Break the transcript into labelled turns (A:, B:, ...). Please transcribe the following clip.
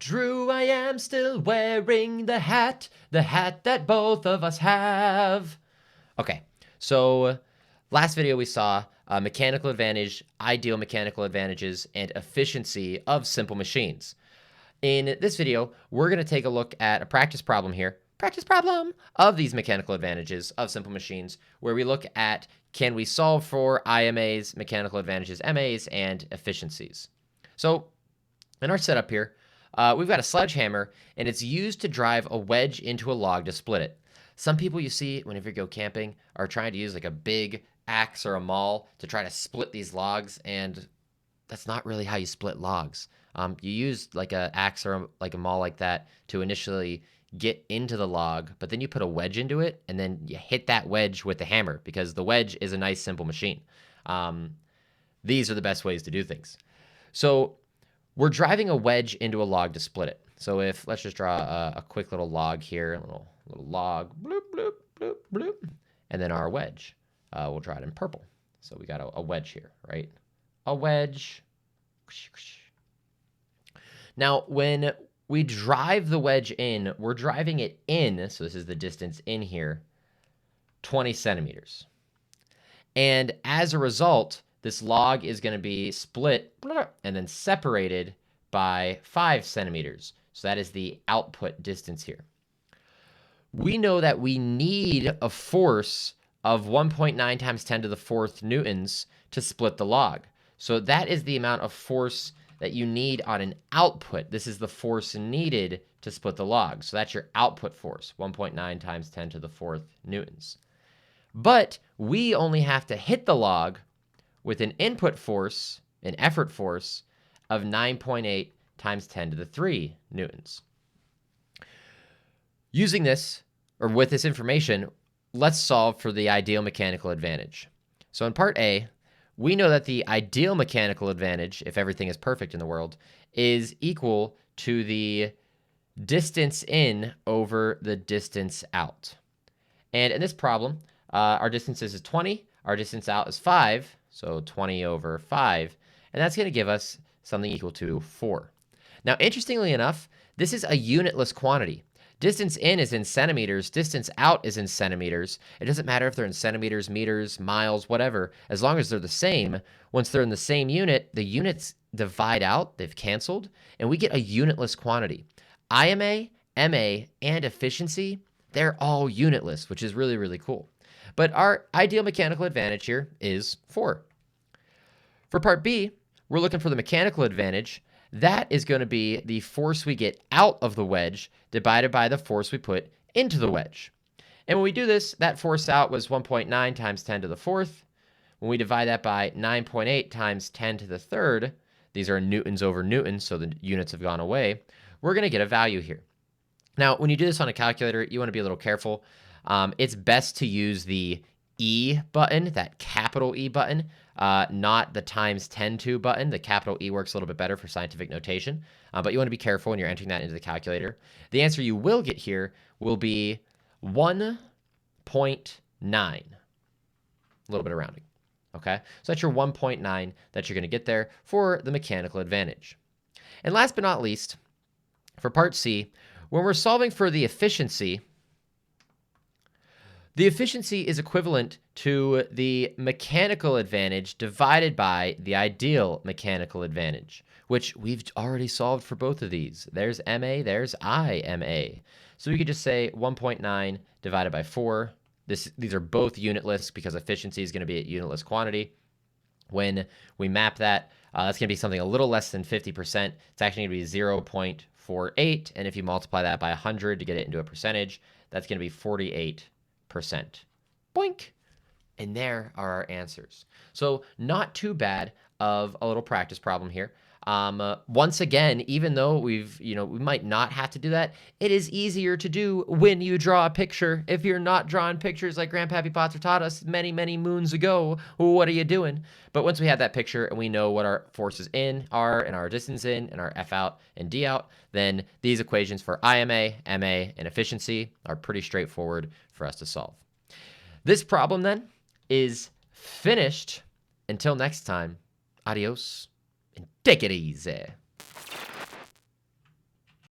A: Drew, I am still wearing the hat that both of us have. Okay, so last video we saw mechanical advantage, ideal mechanical advantages, and efficiency of simple machines. In this video, we're going to take a look at a practice problem here, of these mechanical advantages of simple machines, where we look at can we solve for IMAs, mechanical advantages, MAs, and efficiencies. So in our setup here, we've got a sledgehammer, and it's used to drive a wedge into a log to split it. Some people you see whenever you go camping are trying to use like a big axe or a maul to try to split these logs, and that's not really how you split logs. You use like a axe or like a maul like that to initially get into the log, but then you put a wedge into it, and then you hit that wedge with the hammer because the wedge is a nice simple machine. These are the best ways to do things. So we're driving a wedge into a log to split it. So if, let's just draw a quick little log here, a little log, bloop, bloop, bloop, bloop, and then our wedge. We'll draw it in purple. So we got a wedge here, right? A wedge. Now, when we drive the wedge in, we're driving it in, so this is the distance in here, 20 centimeters. And as a result, this log is going to be split and then separated by 5 centimeters. So that is the output distance here. We know that we need a force of 1.9 times 10 to the 4th newtons to split the log. So that is the amount of force that you need on an output. This is the force needed to split the log. So that's your output force, 1.9 times 10 to the 4th newtons. But we only have to hit the log with an input force, an effort force, of 9.8 times 10 to the 3 newtons. Using this, or with this information, let's solve for the ideal mechanical advantage. So in part A, we know that the ideal mechanical advantage, if everything is perfect in the world, is equal to the distance in over the distance out. And in this problem, our distance is 20, our distance out is 5, so 20 over 5, and that's going to give us something equal to 4. Now, interestingly enough, this is a unitless quantity. Distance in is in centimeters, distance out is in centimeters. It doesn't matter if they're in centimeters, meters, miles, whatever, as long as they're the same. Once they're in the same unit, the units divide out, they've canceled, and we get a unitless quantity. IMA, MA, and efficiency, they're all unitless, which is really, really cool. But our ideal mechanical advantage here is 4. For part B, we're looking for the mechanical advantage. That is going to be the force we get out of the wedge divided by the force we put into the wedge. And when we do this, that force out was 1.9 times 10 to the 4th. When we divide that by 9.8 times 10 to the 3rd, these are newtons over newtons, so the units have gone away, we're going to get a value here. Now, when you do this on a calculator, you want to be a little careful. It's best to use the E button, that capital E button, not the times 10 to button. The capital E works a little bit better for scientific notation, but you want to be careful when you're entering that into the calculator. The answer you will get here will be 1.9. A little bit of rounding, okay? So that's your 1.9 that you're going to get there for the mechanical advantage. And last but not least, for part C, when we're solving for the efficiency is equivalent to the mechanical advantage divided by the ideal mechanical advantage, which we've already solved for both of these. There's MA, there's IMA. So we could just say 1.9 divided by 4. These are both unitless because efficiency is going to be a unitless quantity. When we map that, that's going to be something a little less than 50%. It's actually going to be 0.48, and if you multiply that by 100 to get it into a percentage, that's going to be 48%. Boink. And there are our answers. So not too bad of a little practice problem here. Once again, even though we might not have to do that, it is easier to do when you draw a picture. If you're not drawing pictures like Grandpappy Potter taught us many, many moons ago, what are you doing? But once we have that picture and we know what our forces in are and our distance in and our F out and D out, then these equations for IMA, MA, and efficiency are pretty straightforward for us to solve. This problem then is finished. Until next time, adios and take it easy.